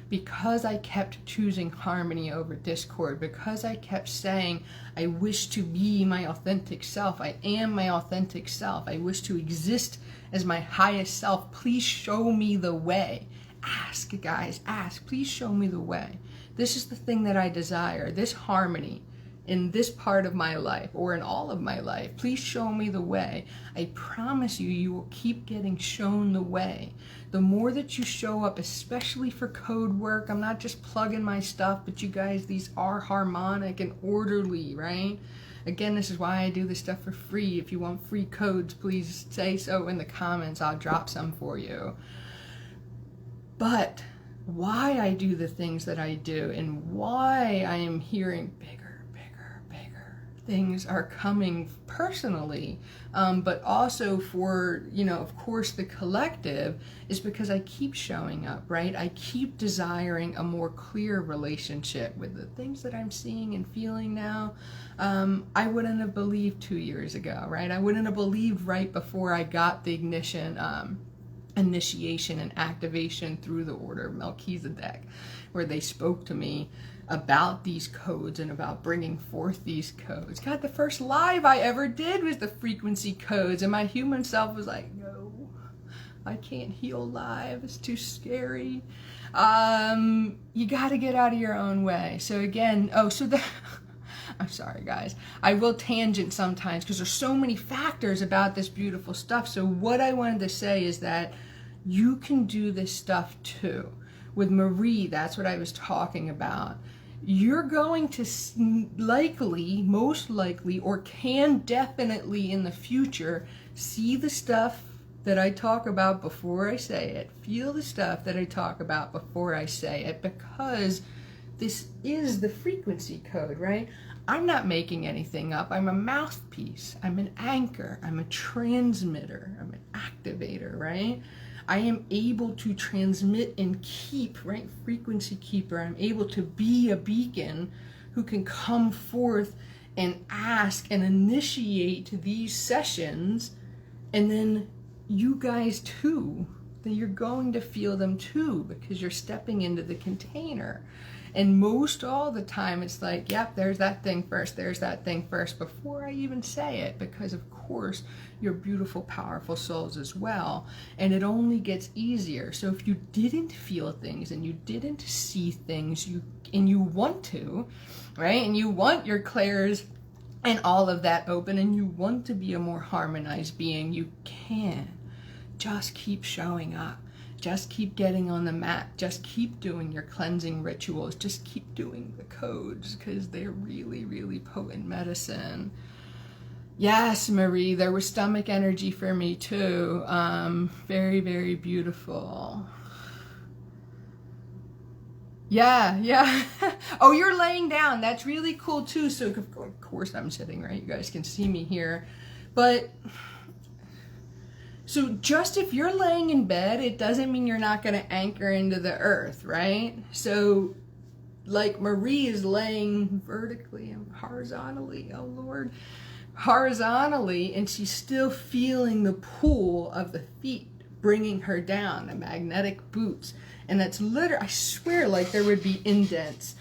Because I kept choosing harmony over discord, because I kept saying, I wish to be my authentic self. I am my authentic self. I wish to exist as my highest self. Please show me the way. Ask, guys, ask. Please show me the way. This is the thing that I desire, this harmony in this part of my life, or in all of my life. Please show me the way. I promise you, you will keep getting shown the way. The more that you show up, especially for code work, I'm not just plugging my stuff, but you guys, these are harmonic and orderly, right? Again, this is why I do this stuff for free. If you want free codes, please say so in the comments. I'll drop some for you. But why I do the things that I do and why I am hearing bigger things are coming personally, but also for, you know, of course, the collective, is because I keep showing up, right? I keep desiring a more clear relationship with the things that I'm seeing and feeling now. I wouldn't have believed 2 years ago, right? I wouldn't have believed right before I got the initiation and activation through the Order of Melchizedek, where they spoke to me about these codes and about bringing forth these codes. God, the first live I ever did was the frequency codes, and my human self was like, no, I can't heal live, it's too scary. You got to get out of your own way. So again, I'm sorry guys, I will tangent sometimes because there's so many factors about this beautiful stuff. So what I wanted to say is that you can do this stuff too. With Marie, that's what I was talking about. You're going to most likely, or can definitely in the future, see the stuff that I talk about before I say it. Feel the stuff that I talk about before I say it, because this is the frequency code, right? I'm not making anything up. I'm a mouthpiece. I'm an anchor. I'm a transmitter. I'm an activator, right? I am able to transmit and keep, right? Frequency keeper. I'm able to be a beacon who can come forth and ask and initiate these sessions. And then you guys too, then you're going to feel them too, because you're stepping into the container. And most all the time it's like, yep, there's that thing first, there's that thing first, before I even say it, because of course you're beautiful, powerful souls as well. And it only gets easier. So if you didn't feel things and you didn't see things, and you want to, right? And you want your clairs and all of that open, and you want to be a more harmonized being, you can. Just keep showing up. Just keep getting on the mat. Just keep doing your cleansing rituals. Just keep doing the codes, because they're really, really potent medicine. Yes, Marie, there was stomach energy for me too. Very, very beautiful. Yeah. Oh, you're laying down. That's really cool too. So of course I'm sitting, right? You guys can see me here. But so just if you're laying in bed, it doesn't mean you're not going to anchor into the earth, right? So like Marie is laying vertically and horizontally, oh Lord, horizontally, and she's still feeling the pull of the feet bringing her down, the magnetic boots. And that's literally, I swear, like there would be indents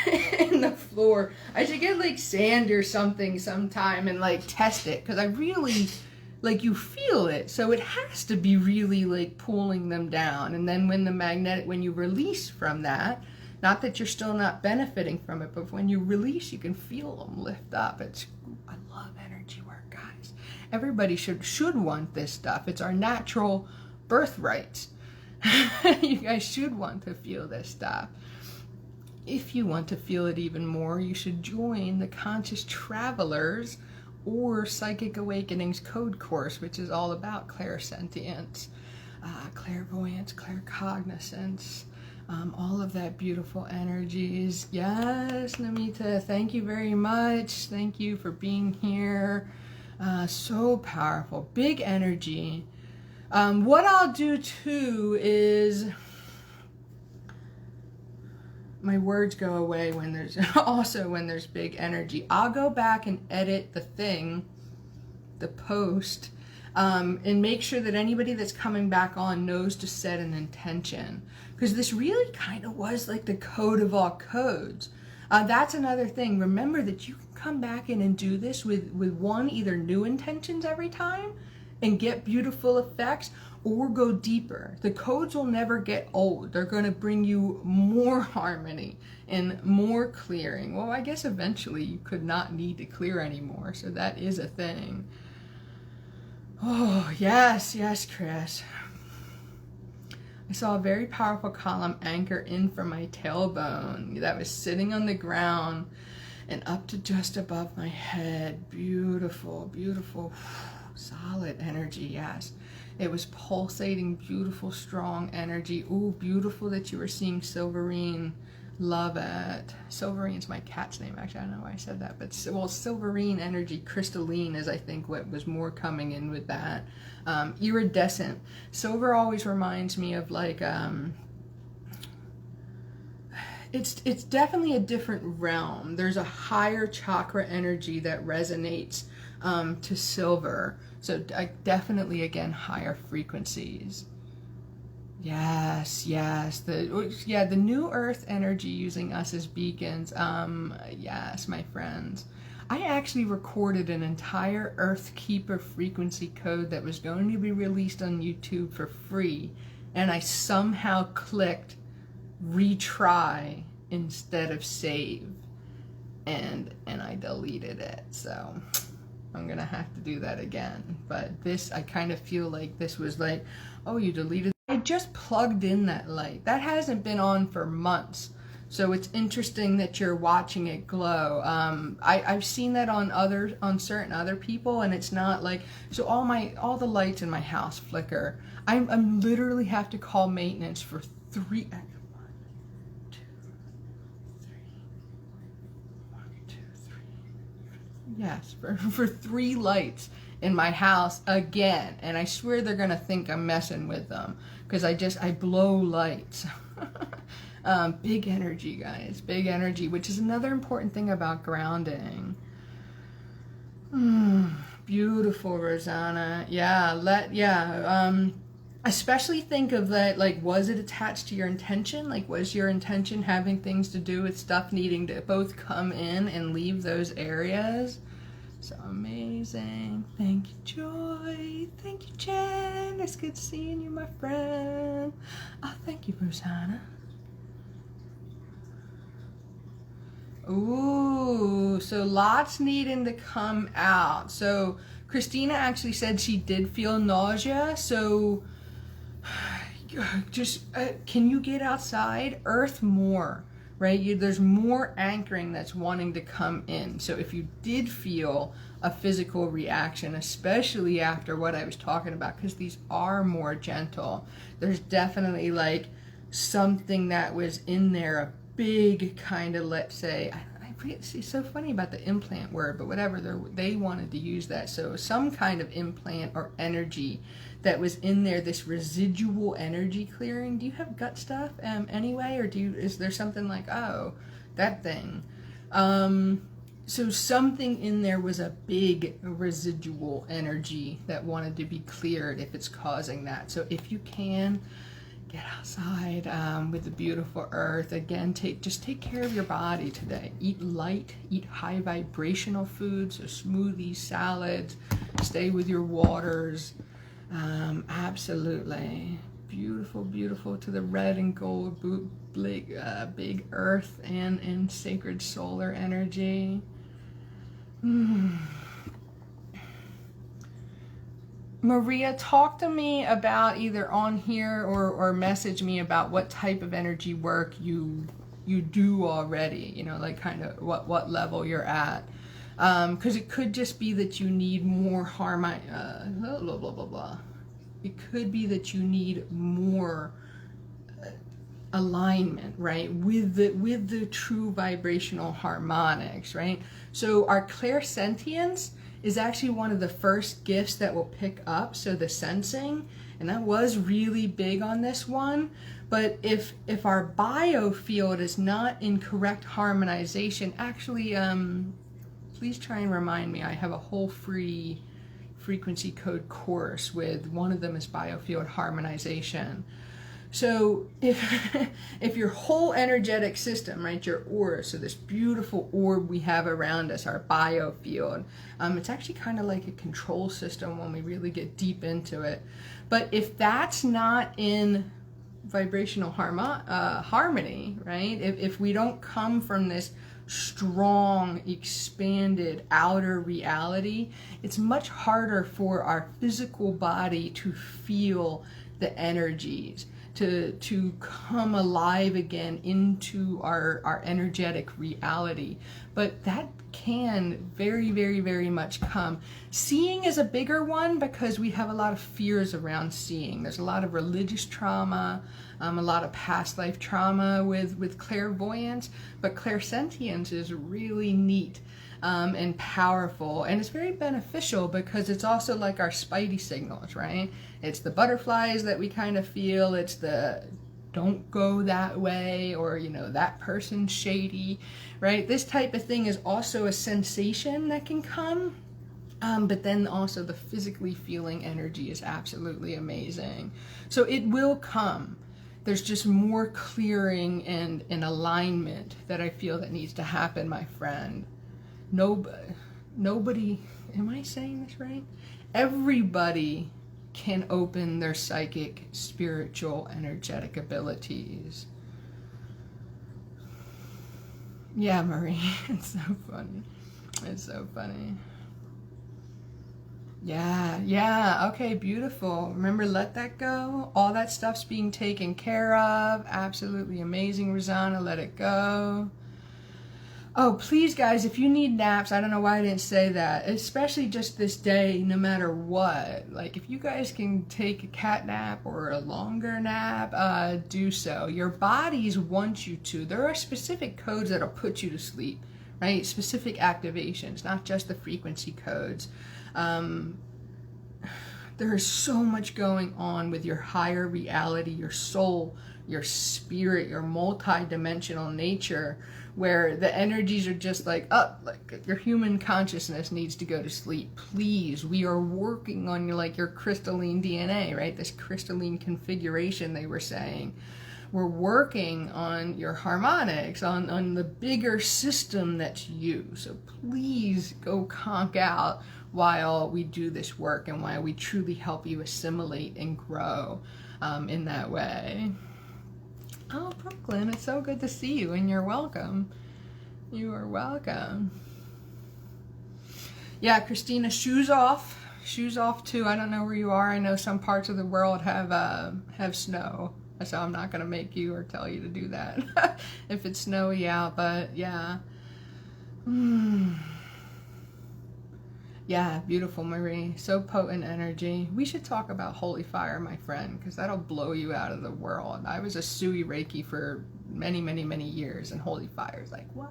in the floor. I should get like sand or something sometime and like test it, because I really, like, you feel it, so it has to be really like pulling them down. And then when you release from that, not that you're still not benefiting from it, but when you release, you can feel them lift up. I love energy work, guys. Everybody should want this stuff. It's our natural birthright. You guys should want to feel this stuff. If you want to feel it even more, you should join the Conscious Travelers or Psychic Awakenings code course, which is all about clairsentience, clairvoyance, claircognizance, all of that beautiful energies. Yes, Namita, thank you very much. Thank you for being here. So powerful, big energy. What I'll do too is, my words go away when there's big energy. I'll go back and edit the post, and make sure that anybody that's coming back on knows to set an intention, because this really kind of was like the code of all codes. That's another thing. Remember that you can come back in and do this with either new intentions every time and get beautiful effects, or go deeper. The codes will never get old. They're going to bring you more harmony and more clearing. Well, I guess eventually you could not need to clear anymore, so that is a thing. Oh, yes, Chris. I saw a very powerful column anchor in from my tailbone that was sitting on the ground. and up to just above my head. Beautiful, beautiful, solid energy, yes. It was pulsating, beautiful, strong energy. Ooh, beautiful that you were seeing Silverine. Love it. Silverine's my cat's name, actually. I don't know why I said that, but well, Silverine energy, crystalline is I think what was more coming in with that. Iridescent. Silver always reminds me of like, it's definitely a different realm. There's a higher chakra energy that resonates to silver. So definitely, again, higher frequencies. Yes, yes. The new earth energy using us as beacons. Yes, my friends. I actually recorded an entire Earth Keeper frequency code that was going to be released on YouTube for free, and I somehow clicked retry instead of save, and I deleted it. So I'm gonna have to do that again. But this, I kind of feel like this was like, oh, you deleted. I just plugged in that light. That hasn't been on for months. So it's interesting that you're watching it glow. I've seen that on certain other people, and it's not like, so all the lights in my house flicker. I'm literally have to call maintenance for 3. Yes, for 3 lights in my house again, and I swear they're gonna think I'm messing with them because I blow lights. Big energy, guys, big energy, which is another important thing about grounding. Beautiful, Rosanna. Especially think of that, like, was it attached to your intention? Like, was your intention having things to do with stuff needing to both come in and leave those areas? So amazing. Thank you, Joy. Thank you, Jen. It's good seeing you, my friend. Oh, thank you, Rosanna. Ooh, so lots needing to come out. So Christina actually said she did feel nausea. So just can you get outside? Earth more, right? There's more anchoring that's wanting to come in. So if you did feel a physical reaction, especially after what I was talking about, because these are more gentle, there's definitely like something that was in there, a big kind of, let's say, it's so funny about the implant word, but whatever, they wanted to use that. So some kind of implant or energy that was in there, this residual energy clearing. Do you have gut stuff anyway, or is there something like, oh, that thing? So something in there was a big residual energy that wanted to be cleared if it's causing that. So if you can, get outside with the beautiful earth. Again, just take care of your body today. Eat light, eat high vibrational foods, so smoothies, salads, stay with your waters. Absolutely. Beautiful, beautiful to the red and gold, big earth and sacred solar energy. Maria, talk to me about either on here or message me about what type of energy work you do already, you know, like kind of what level you're at. Because it could just be that you need more harmony, blah, blah, blah, blah, blah. It could be that you need more alignment, right, with the true vibrational harmonics, right? So our clairsentience is actually one of the first gifts that will pick up, so the sensing, and that was really big on this one. But if our biofield is not in correct harmonization, actually, please try and remind me. I have a whole free frequency code course with one of them is biofield harmonization. So if your whole energetic system, right, your aura, so this beautiful orb we have around us, our biofield, it's actually kind of like a control system when we really get deep into it. But if that's not in vibrational harmony, right, if we don't come from this strong, expanded outer reality, it's much harder for our physical body to feel the energies. to come alive again into our energetic reality. But that can very, very, very much come. Seeing is a bigger one because we have a lot of fears around seeing. There's a lot of religious trauma, a lot of past life trauma with clairvoyance, but clairsentience is really neat. And powerful, and it's very beneficial because it's also like our spidey signals, right? It's the butterflies that we kind of feel, it's the don't go that way, or that person's shady, right? This type of thing is also a sensation that can come, but then also the physically feeling energy is absolutely amazing. So it will come. There's just more clearing and alignment that I feel that needs to happen, my friend. Nobody, am I saying this right? Everybody can open their psychic, spiritual, energetic abilities. Yeah, Marie, it's so funny. It's so funny. Yeah, okay, beautiful. Remember, let that go. All that stuff's being taken care of. Absolutely amazing, Rosanna, let it go. Oh, please, guys, if you need naps, I don't know why I didn't say that, especially just this day, no matter what. Like, if you guys can take a cat nap or a longer nap, do so. Your bodies want you to. There are specific codes that'll put you to sleep, right? Specific activations, not just the frequency codes. There is so much going on with your higher reality, your soul, your spirit, your multi-dimensional nature, where the energies are just like, like your human consciousness needs to go to sleep. Please, we are working on your crystalline DNA, right? This crystalline configuration they were saying. We're working on your harmonics, on the bigger system that's you. So please go conk out while we do this work and while we truly help you assimilate and grow in that way. Oh, Brooklyn, it's so good to see you, and you're welcome. You are welcome. Yeah, Christina, shoes off. Shoes off too. I don't know where you are. I know some parts of the world have snow, so I'm not gonna make you or tell you to do that if it's snowy out. But yeah. Yeah, beautiful, Marie. So potent energy. We should talk about holy fire, my friend, because that'll blow you out of the world. I was a Sui Reiki for many, many, many years, and holy fire is like, what?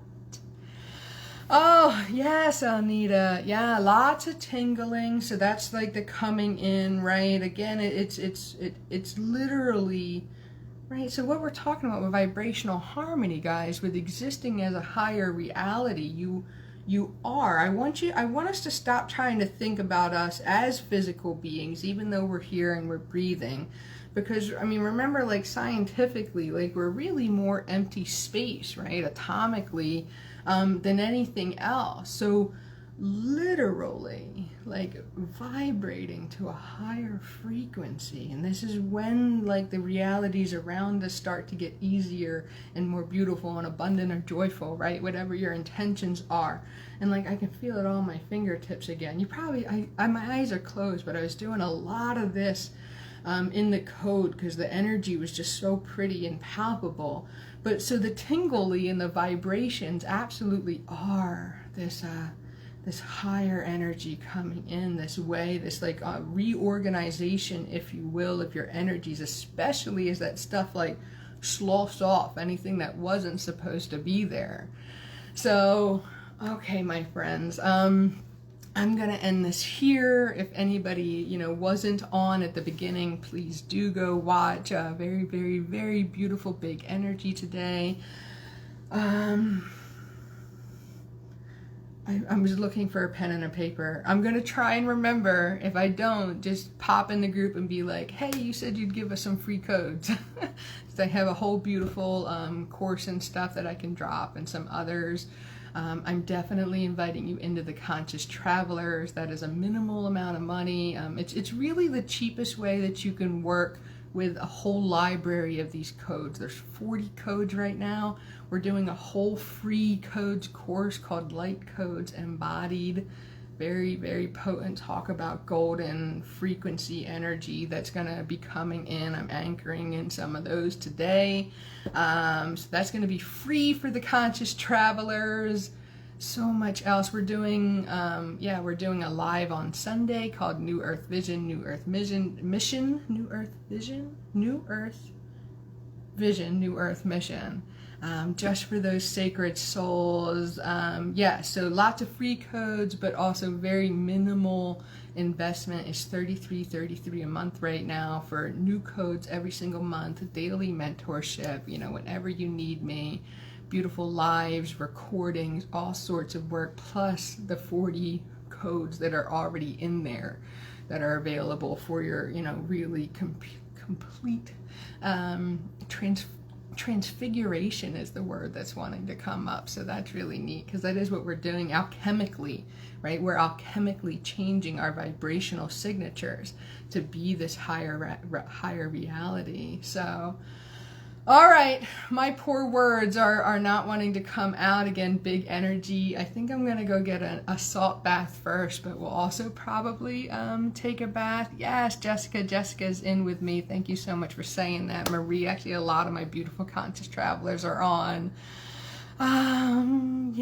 Oh, yes, Anita. Yeah, lots of tingling. So that's like the coming in, right? Again, it's literally, right? So what we're talking about with vibrational harmony, guys, with existing as a higher reality, you are. I want us to stop trying to think about us as physical beings, even though we're here and we're breathing. Because, I mean, remember, like, scientifically, like, we're really more empty space, right, atomically, than anything else. So, literally, like, vibrating to a higher frequency. And this is when, like, the realities around us start to get easier and more beautiful and abundant or joyful, right? Whatever your intentions are. And, like, I can feel it all on my fingertips again. You probably, my eyes are closed, but I was doing a lot of this in the code because the energy was just so pretty and palpable. But so the tingly and the vibrations absolutely are this higher energy coming in this way, this like reorganization, if you will, of your energies, especially as that stuff like sloughs off anything that wasn't supposed to be there. So, okay, my friends, I'm going to end this here. If anybody, wasn't on at the beginning, please do go watch. Very, very, very beautiful big energy today. I was looking for a pen and a paper. I'm going to try and remember. If I don't, just pop in the group and be like, hey, you said you'd give us some free codes. So I have a whole beautiful course and stuff that I can drop, and some others. I'm definitely inviting you into the Conscious Travelers. That is a minimal amount of money. It's really the cheapest way that you can work with a whole library of these codes. There's 40 codes right now. We're doing a whole free codes course called Light Codes Embodied. very, very potent talk about golden frequency energy that's going to be coming in. I'm anchoring in some of those today. So that's going to be free for the conscious travelers. So much else. We're doing, we're doing a live on Sunday called New Earth Vision, New Earth Mission, New Earth Vision, New Earth Vision, New Earth Mission. Just for those sacred souls. So lots of free codes, but also very minimal investment. Is $33.33 a month right now for new codes every single month, daily mentorship, whenever you need me, beautiful lives, recordings, all sorts of work, plus the 40 codes that are already in there that are available for your, really complete transfiguration is the word that's wanting to come up. So that's really neat, because that is what we're doing alchemically, right? We're alchemically changing our vibrational signatures to be this higher reality. So all right, my poor words are not wanting to come out again. Big energy. I think I'm gonna go get a salt bath first, but we'll also probably take a bath. Yes, Jessica's in with me. Thank you so much for saying that, Marie. Actually, a lot of my beautiful conscious travelers are on. I'm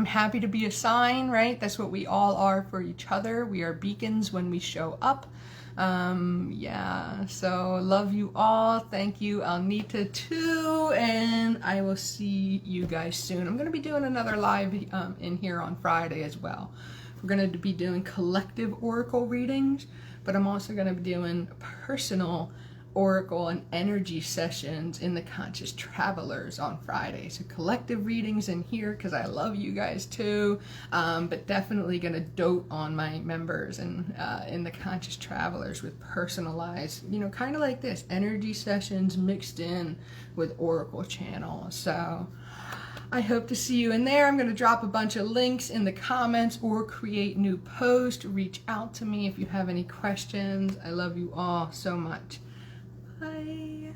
happy to be a sign, right? That's what we all are for each other. We are beacons when we show up. So love you all. Thank you, Alnita, too, and I will see you guys soon. I'm going to be doing another live in here on Friday as well. We're going to be doing collective oracle readings, but I'm also going to be doing personal oracle and energy sessions in the Conscious Travelers on Friday. So collective readings in here because I love you guys too, but definitely gonna dote on my members and in the Conscious Travelers with personalized, kind of like this, energy sessions mixed in with oracle channels. So I hope to see you in there. I'm going to drop a bunch of links in the comments or create new posts. Reach out to me if you have any questions. I love you all so much. Bye.